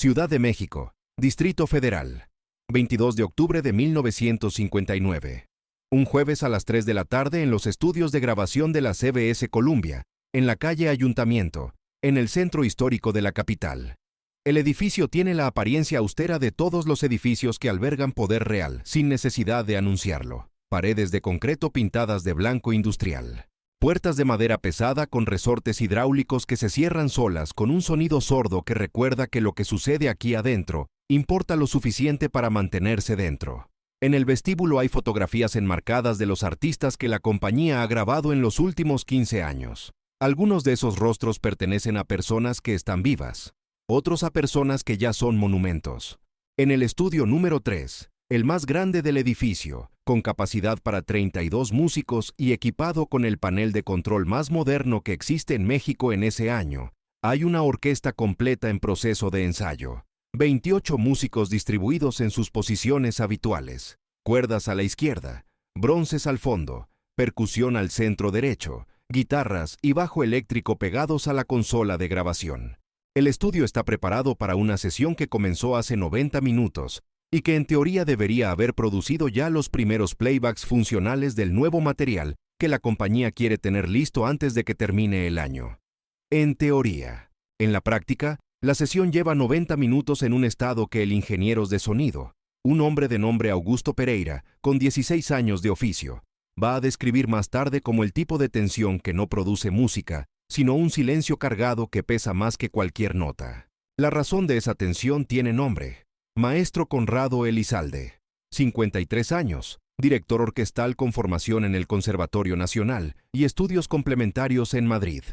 Ciudad de México, Distrito Federal, 22 de octubre de 1959. Un jueves a las 3 de la tarde en los estudios de grabación de la CBS Columbia, en la calle Ayuntamiento, en el centro histórico de la capital. El edificio tiene la apariencia austera de todos los edificios que albergan poder real, sin necesidad de anunciarlo. Paredes de concreto pintadas de blanco industrial. Puertas de madera pesada con resortes hidráulicos que se cierran solas con un sonido sordo que recuerda que lo que sucede aquí adentro importa lo suficiente para mantenerse dentro. En el vestíbulo hay fotografías enmarcadas de los artistas que la compañía ha grabado en los últimos 15 años. Algunos de esos rostros pertenecen a personas que están vivas, otros a personas que ya son monumentos. En el estudio número 3, el más grande del edificio, con capacidad para 32 músicos y equipado con el panel de control más moderno que existe en México en ese año, hay una orquesta completa en proceso de ensayo. 28 músicos distribuidos en sus posiciones habituales, cuerdas a la izquierda, bronces al fondo, percusión al centro derecho, guitarras y bajo eléctrico pegados a la consola de grabación. El estudio está preparado para una sesión que comenzó hace 90 minutos y que en teoría debería haber producido ya los primeros playbacks funcionales del nuevo material que la compañía quiere tener listo antes de que termine el año. En teoría. En la práctica, la sesión lleva 90 minutos en un estado que el ingeniero de sonido, un hombre de nombre Augusto Pereira, con 16 años de oficio, va a describir más tarde como el tipo de tensión que no produce música, sino un silencio cargado que pesa más que cualquier nota. La razón de esa tensión tiene nombre: Maestro Conrado Elizalde, 53 años, director orquestal con formación en el Conservatorio Nacional y estudios complementarios en Madrid.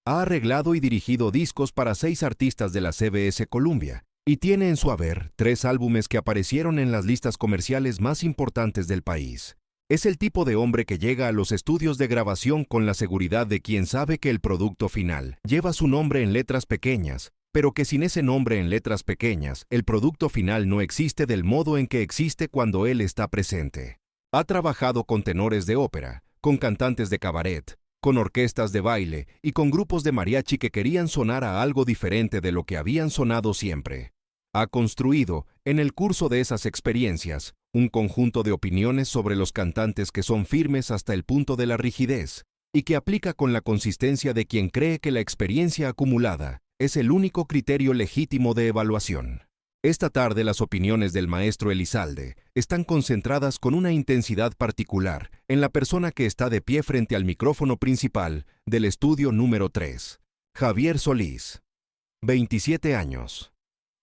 Ha arreglado y dirigido discos para 6 artistas de la CBS Columbia y tiene en su haber 3 álbumes que aparecieron en las listas comerciales más importantes del país. Es el tipo de hombre que llega a los estudios de grabación con la seguridad de quien sabe que el producto final lleva su nombre en letras pequeñas, pero que sin ese nombre en letras pequeñas, el producto final no existe del modo en que existe cuando él está presente. Ha trabajado con tenores de ópera, con cantantes de cabaret, con orquestas de baile y con grupos de mariachi que querían sonar a algo diferente de lo que habían sonado siempre. Ha construido, en el curso de esas experiencias, un conjunto de opiniones sobre los cantantes que son firmes hasta el punto de la rigidez y que aplica con la consistencia de quien cree que la experiencia acumulada es el único criterio legítimo de evaluación. Esta tarde las opiniones del maestro Elizalde están concentradas con una intensidad particular en la persona que está de pie frente al micrófono principal del estudio número 3, Javier Solís, 27 años.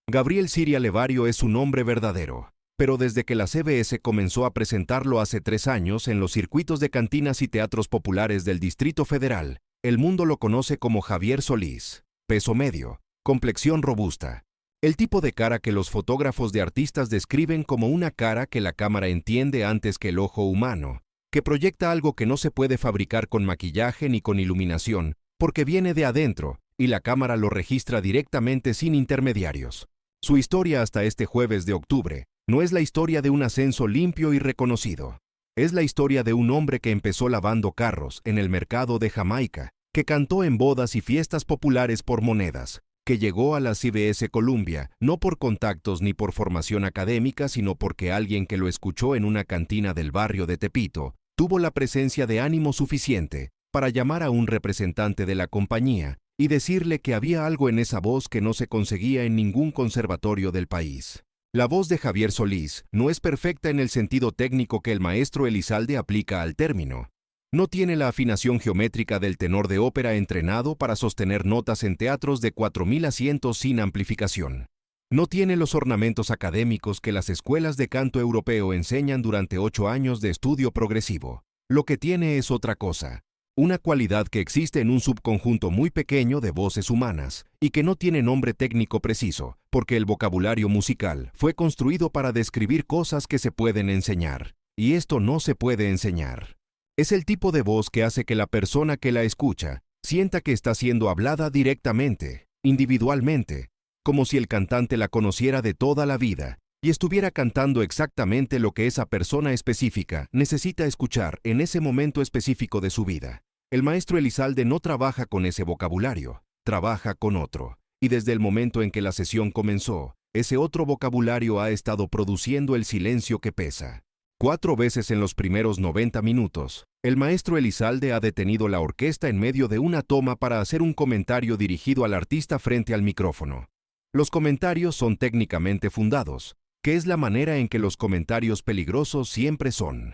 Gabriel Siria Levario es su nombre verdadero, pero desde que la CBS comenzó a presentarlo hace 3 años en los circuitos de cantinas y teatros populares del Distrito Federal, el mundo lo conoce como Javier Solís. Peso medio, complexión robusta. El tipo de cara que los fotógrafos de artistas describen como una cara que la cámara entiende antes que el ojo humano, que proyecta algo que no se puede fabricar con maquillaje ni con iluminación, porque viene de adentro, y la cámara lo registra directamente sin intermediarios. Su historia hasta este jueves de octubre no es la historia de un ascenso limpio y reconocido. Es la historia de un hombre que empezó lavando carros en el mercado de Jamaica, que cantó en bodas y fiestas populares por monedas, que llegó a la CBS Columbia no por contactos ni por formación académica, sino porque alguien que lo escuchó en una cantina del barrio de Tepito tuvo la presencia de ánimo suficiente para llamar a un representante de la compañía y decirle que había algo en esa voz que no se conseguía en ningún conservatorio del país. La voz de Javier Solís no es perfecta en el sentido técnico que el maestro Elizalde aplica al término. No tiene la afinación geométrica del tenor de ópera entrenado para sostener notas en teatros de 4.000 asientos sin amplificación. No tiene los ornamentos académicos que las escuelas de canto europeo enseñan durante 8 años de estudio progresivo. Lo que tiene es otra cosa, una cualidad que existe en un subconjunto muy pequeño de voces humanas y que no tiene nombre técnico preciso, porque el vocabulario musical fue construido para describir cosas que se pueden enseñar, y esto no se puede enseñar. Es el tipo de voz que hace que la persona que la escucha sienta que está siendo hablada directamente, individualmente, como si el cantante la conociera de toda la vida y estuviera cantando exactamente lo que esa persona específica necesita escuchar en ese momento específico de su vida. El maestro Elizalde no trabaja con ese vocabulario, trabaja con otro, y desde el momento en que la sesión comenzó, ese otro vocabulario ha estado produciendo el silencio que pesa. 4 veces en los primeros 90 minutos, el maestro Elizalde ha detenido la orquesta en medio de una toma para hacer un comentario dirigido al artista frente al micrófono. Los comentarios son técnicamente fundados, que es la manera en que los comentarios peligrosos siempre son.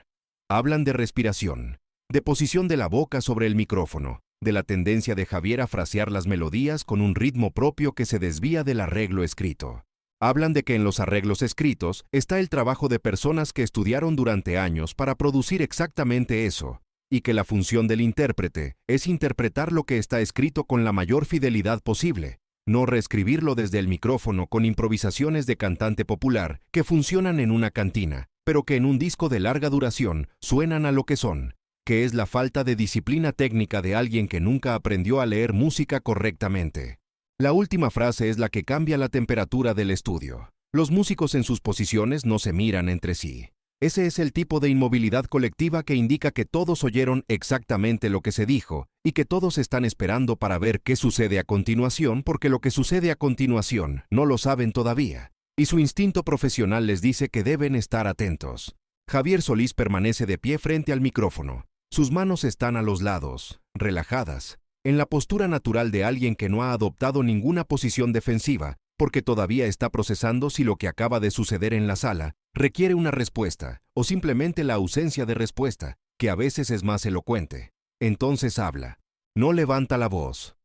Hablan de respiración, de posición de la boca sobre el micrófono, de la tendencia de Javier a frasear las melodías con un ritmo propio que se desvía del arreglo escrito. Hablan de que en los arreglos escritos está el trabajo de personas que estudiaron durante años para producir exactamente eso, y que la función del intérprete es interpretar lo que está escrito con la mayor fidelidad posible, no reescribirlo desde el micrófono con improvisaciones de cantante popular que funcionan en una cantina, pero que en un disco de larga duración suenan a lo que son, que es la falta de disciplina técnica de alguien que nunca aprendió a leer música correctamente. La última frase es la que cambia la temperatura del estudio. Los músicos en sus posiciones no se miran entre sí. Ese es el tipo de inmovilidad colectiva que indica que todos oyeron exactamente lo que se dijo y que todos están esperando para ver qué sucede a continuación, porque lo que sucede a continuación no lo saben todavía, y su instinto profesional les dice que deben estar atentos. Javier Solís permanece de pie frente al micrófono. Sus manos están a los lados, relajadas, en la postura natural de alguien que no ha adoptado ninguna posición defensiva, porque todavía está procesando si lo que acaba de suceder en la sala requiere una respuesta, o simplemente la ausencia de respuesta, que a veces es más elocuente. Entonces habla. No levanta la voz.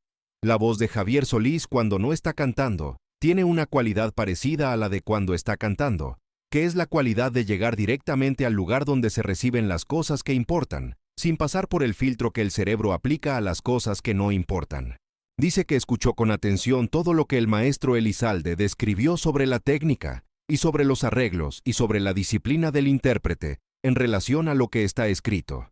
La voz de Javier Solís cuando no está cantando tiene una cualidad parecida a la de cuando está cantando, que es la cualidad de llegar directamente al lugar donde se reciben las cosas que importan, sin pasar por el filtro que el cerebro aplica a las cosas que no importan. Dice que escuchó con atención todo lo que el maestro Elizalde describió sobre la técnica, y sobre los arreglos, y sobre la disciplina del intérprete, en relación a lo que está escrito.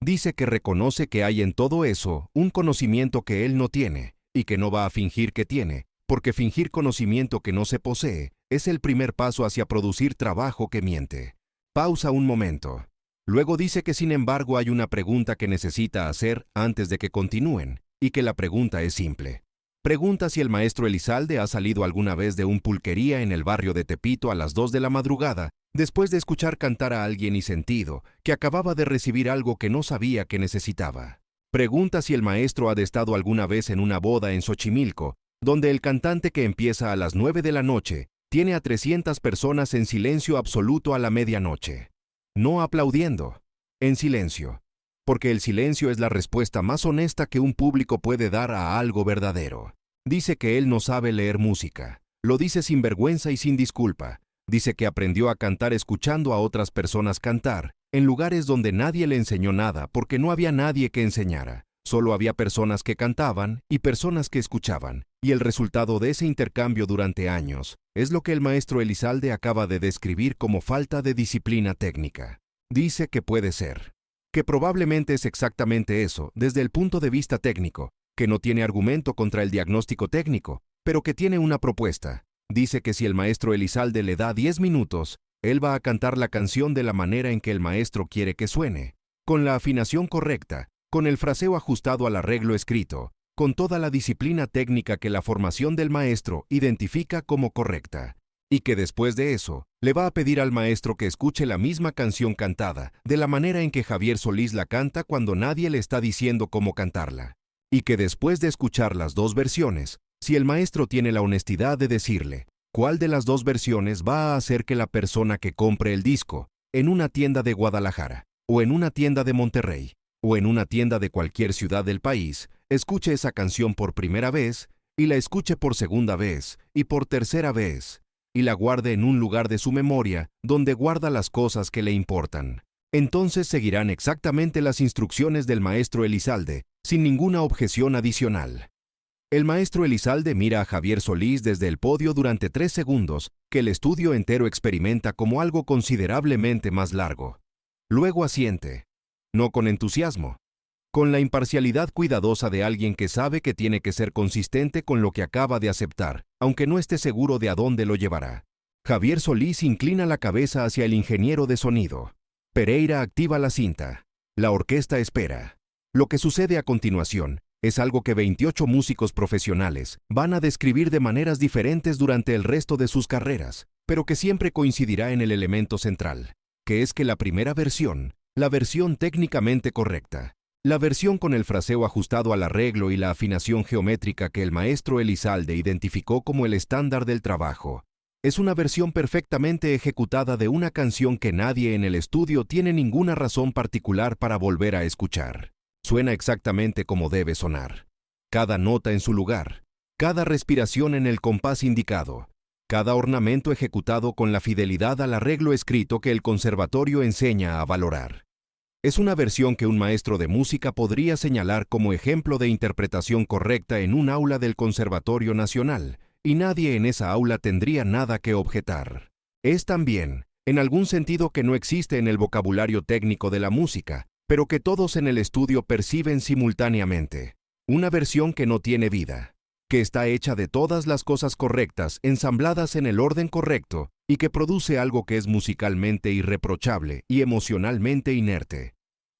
Dice que reconoce que hay en todo eso un conocimiento que él no tiene, y que no va a fingir que tiene, porque fingir conocimiento que no se posee es el primer paso hacia producir trabajo que miente. Pausa un momento. Luego dice que sin embargo hay una pregunta que necesita hacer antes de que continúen, y que la pregunta es simple. Pregunta si el maestro Elizalde ha salido alguna vez de un pulquería en el barrio de Tepito a las 2 de la madrugada, después de escuchar cantar a alguien y sentido que acababa de recibir algo que no sabía que necesitaba. Pregunta si el maestro ha estado alguna vez en una boda en Xochimilco, donde el cantante que empieza a las 9 de la noche tiene a 300 personas en silencio absoluto a la medianoche. No aplaudiendo, en silencio, porque el silencio es la respuesta más honesta que un público puede dar a algo verdadero. Dice que él no sabe leer música, lo dice sin vergüenza y sin disculpa. Dice que aprendió a cantar escuchando a otras personas cantar, en lugares donde nadie le enseñó nada porque no había nadie que enseñara. Solo había personas que cantaban y personas que escuchaban, y el resultado de ese intercambio durante años es lo que el maestro Elizalde acaba de describir como falta de disciplina técnica. Dice que puede ser, que probablemente es exactamente eso desde el punto de vista técnico, que no tiene argumento contra el diagnóstico técnico, pero que tiene una propuesta. Dice que si el maestro Elizalde le da 10 minutos, él va a cantar la canción de la manera en que el maestro quiere que suene, con la afinación correcta, con el fraseo ajustado al arreglo escrito, con toda la disciplina técnica que la formación del maestro identifica como correcta, y que después de eso, le va a pedir al maestro que escuche la misma canción cantada, de la manera en que Javier Solís la canta cuando nadie le está diciendo cómo cantarla, y que después de escuchar las dos versiones, si el maestro tiene la honestidad de decirle cuál de las dos versiones va a hacer que la persona que compre el disco, en una tienda de Guadalajara, o en una tienda de Monterrey, o en una tienda de cualquier ciudad del país, escuche esa canción por primera vez, y la escuche por segunda vez, y por tercera vez, y la guarde en un lugar de su memoria donde guarda las cosas que le importan. Entonces seguirán exactamente las instrucciones del maestro Elizalde, sin ninguna objeción adicional. El maestro Elizalde mira a Javier Solís desde el podio durante 3 segundos, que el estudio entero experimenta como algo considerablemente más largo. Luego asiente. No con entusiasmo, con la imparcialidad cuidadosa de alguien que sabe que tiene que ser consistente con lo que acaba de aceptar, aunque no esté seguro de a dónde lo llevará. Javier Solís inclina la cabeza hacia el ingeniero de sonido. Pereira activa la cinta. La orquesta espera. Lo que sucede a continuación Es algo que 28 músicos profesionales van a describir de maneras diferentes durante el resto de sus carreras, pero que siempre coincidirá en el elemento central, que es que la primera versión, la versión técnicamente correcta, la versión con el fraseo ajustado al arreglo y la afinación geométrica que el maestro Elizalde identificó como el estándar del trabajo, es una versión perfectamente ejecutada de una canción que nadie en el estudio tiene ninguna razón particular para volver a escuchar. Suena exactamente como debe sonar. Cada nota en su lugar, cada respiración en el compás indicado, cada ornamento ejecutado con la fidelidad al arreglo escrito que el conservatorio enseña a valorar. Es una versión que un maestro de música podría señalar como ejemplo de interpretación correcta en un aula del Conservatorio Nacional, y nadie en esa aula tendría nada que objetar. Es también, en algún sentido que no existe en el vocabulario técnico de la música, pero que todos en el estudio perciben simultáneamente. Una versión que no tiene vida, que está hecha de todas las cosas correctas, ensambladas en el orden correcto, y que produce algo que es musicalmente irreprochable y emocionalmente inerte.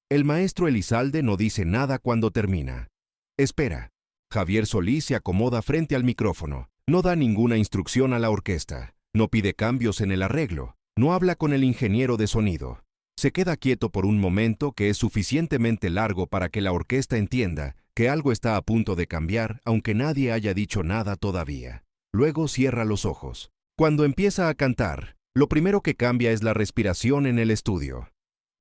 El maestro Elizalde no dice nada cuando termina. Espera. Javier Solís se acomoda frente al micrófono. No da ninguna instrucción a la orquesta. No pide cambios en el arreglo. No habla con el ingeniero de sonido. Se queda quieto por un momento que es suficientemente largo para que la orquesta entienda que algo está a punto de cambiar, aunque nadie haya dicho nada todavía. Luego cierra los ojos. Cuando empieza a cantar, lo primero que cambia es la respiración en el estudio.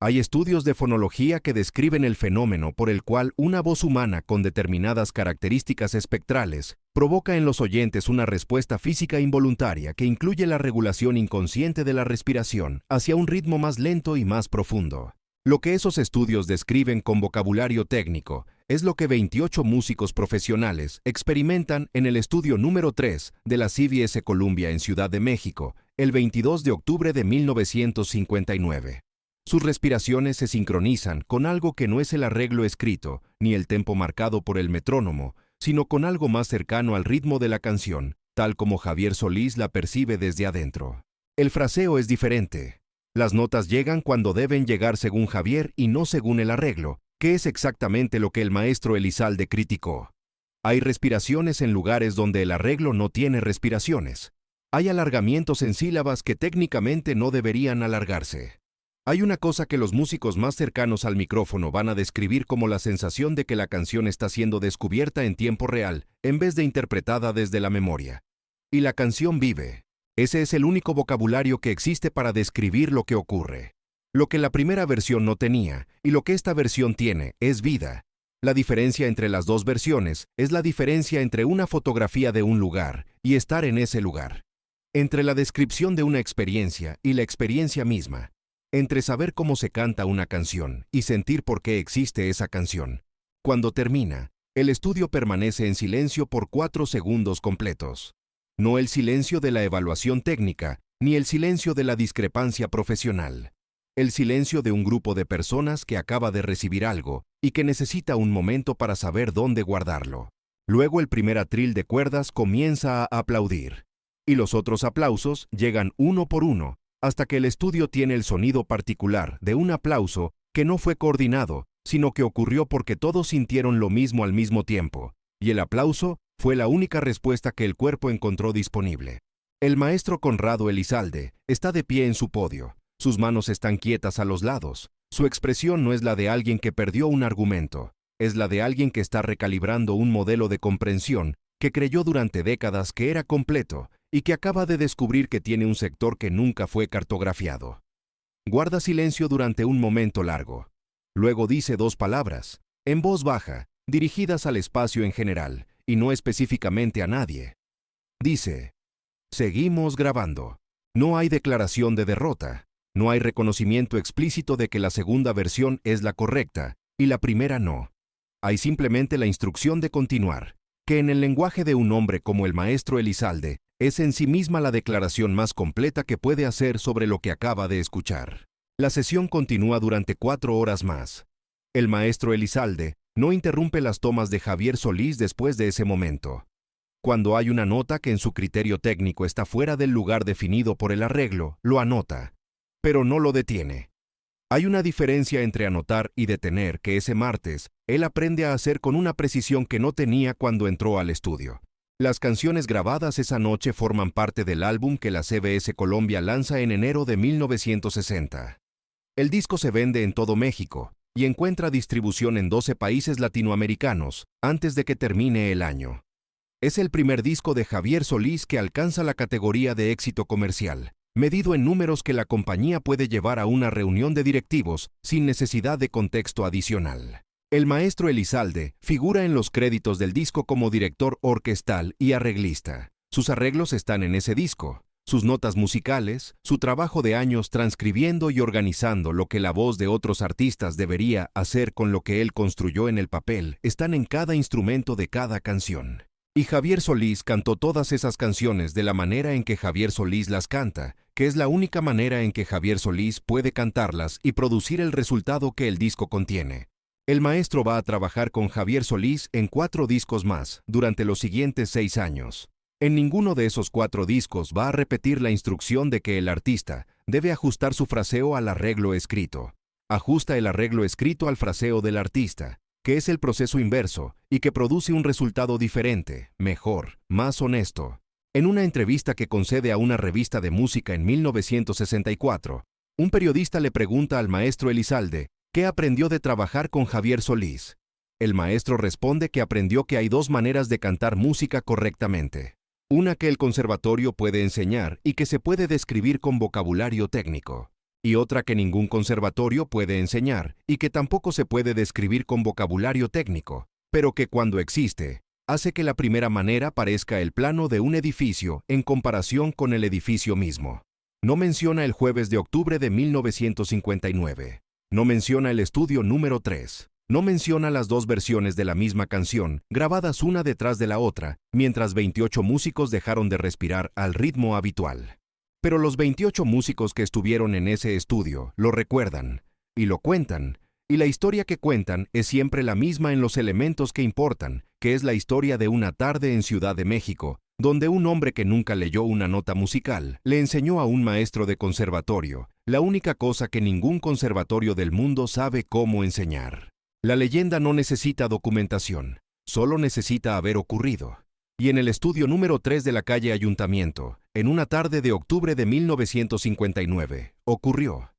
Hay estudios de fonología que describen el fenómeno por el cual una voz humana con determinadas características espectrales provoca en los oyentes una respuesta física involuntaria que incluye la regulación inconsciente de la respiración hacia un ritmo más lento y más profundo. Lo que esos estudios describen con vocabulario técnico es lo que 28 músicos profesionales experimentan en el estudio número 3 de la CBS Columbia en Ciudad de México, el 22 de octubre de 1959. Sus respiraciones se sincronizan con algo que no es el arreglo escrito, ni el tempo marcado por el metrónomo, sino con algo más cercano al ritmo de la canción, tal como Javier Solís la percibe desde adentro. El fraseo es diferente. Las notas llegan cuando deben llegar según Javier y no según el arreglo, que es exactamente lo que el maestro Elizalde criticó. Hay respiraciones en lugares donde el arreglo no tiene respiraciones. Hay alargamientos en sílabas que técnicamente no deberían alargarse. Hay una cosa que los músicos más cercanos al micrófono van a describir como la sensación de que la canción está siendo descubierta en tiempo real, en vez de interpretada desde la memoria. Y la canción vive. Ese es el único vocabulario que existe para describir lo que ocurre. Lo que la primera versión no tenía, y lo que esta versión tiene, es vida. La diferencia entre las dos versiones es la diferencia entre una fotografía de un lugar y estar en ese lugar. Entre la descripción de una experiencia y la experiencia misma. Entre saber cómo se canta una canción y sentir por qué existe esa canción. Cuando termina, el estudio permanece en silencio por 4 segundos completos. No el silencio de la evaluación técnica, ni el silencio de la discrepancia profesional. El silencio de un grupo de personas que acaba de recibir algo y que necesita un momento para saber dónde guardarlo. Luego el primer atril de cuerdas comienza a aplaudir. Y los otros aplausos llegan uno por uno, hasta que el estudio tiene el sonido particular de un aplauso que no fue coordinado, sino que ocurrió porque todos sintieron lo mismo al mismo tiempo, y el aplauso fue la única respuesta que el cuerpo encontró disponible. El maestro Conrado Elizalde está de pie en su podio, sus manos están quietas a los lados, su expresión no es la de alguien que perdió un argumento, es la de alguien que está recalibrando un modelo de comprensión que creyó durante décadas que era completo, y que acaba de descubrir que tiene un sector que nunca fue cartografiado. Guarda silencio durante un momento largo. Luego dice 2 palabras, en voz baja, dirigidas al espacio en general, y no específicamente a nadie. Dice, seguimos grabando. No hay declaración de derrota. No hay reconocimiento explícito de que la segunda versión es la correcta, y la primera no. Hay simplemente la instrucción de continuar, que en el lenguaje de un hombre como el maestro Elizalde, es en sí misma la declaración más completa que puede hacer sobre lo que acaba de escuchar. La sesión continúa durante 4 horas más. El maestro Elizalde no interrumpe las tomas de Javier Solís después de ese momento. Cuando hay una nota que en su criterio técnico está fuera del lugar definido por el arreglo, lo anota, pero no lo detiene. Hay una diferencia entre anotar y detener que ese martes, él aprende a hacer con una precisión que no tenía cuando entró al estudio. Las canciones grabadas esa noche forman parte del álbum que la CBS Colombia lanza en enero de 1960. El disco se vende en todo México y encuentra distribución en 12 países latinoamericanos antes de que termine el año. Es el primer disco de Javier Solís que alcanza la categoría de éxito comercial, medido en números que la compañía puede llevar a una reunión de directivos sin necesidad de contexto adicional. El maestro Elizalde figura en los créditos del disco como director orquestal y arreglista. Sus arreglos están en ese disco. Sus notas musicales, su trabajo de años transcribiendo y organizando lo que la voz de otros artistas debería hacer con lo que él construyó en el papel, están en cada instrumento de cada canción. Y Javier Solís cantó todas esas canciones de la manera en que Javier Solís las canta, que es la única manera en que Javier Solís puede cantarlas y producir el resultado que el disco contiene. El maestro va a trabajar con Javier Solís en 4 discos más durante los siguientes 6 años. En ninguno de esos 4 discos va a repetir la instrucción de que el artista debe ajustar su fraseo al arreglo escrito. Ajusta el arreglo escrito al fraseo del artista, que es el proceso inverso y que produce un resultado diferente, mejor, más honesto. En una entrevista que concede a una revista de música en 1964, un periodista le pregunta al maestro Elizalde ¿qué aprendió de trabajar con Javier Solís? El maestro responde que aprendió que hay 2 maneras de cantar música correctamente. Una que el conservatorio puede enseñar y que se puede describir con vocabulario técnico. Y otra que ningún conservatorio puede enseñar y que tampoco se puede describir con vocabulario técnico, pero que cuando existe, hace que la primera manera parezca el plano de un edificio en comparación con el edificio mismo. No menciona el jueves de octubre de 1959. No menciona el estudio número 3. No menciona las 2 versiones de la misma canción, grabadas una detrás de la otra, mientras 28 músicos dejaron de respirar al ritmo habitual. Pero los 28 músicos que estuvieron en ese estudio lo recuerdan, y lo cuentan, y la historia que cuentan es siempre la misma en los elementos que importan, que es la historia de una tarde en Ciudad de México, donde un hombre que nunca leyó una nota musical le enseñó a un maestro de conservatorio la única cosa que ningún conservatorio del mundo sabe cómo enseñar. La leyenda no necesita documentación, solo necesita haber ocurrido. Y en el estudio número 3 de la calle Ayuntamiento, en una tarde de octubre de 1959, ocurrió.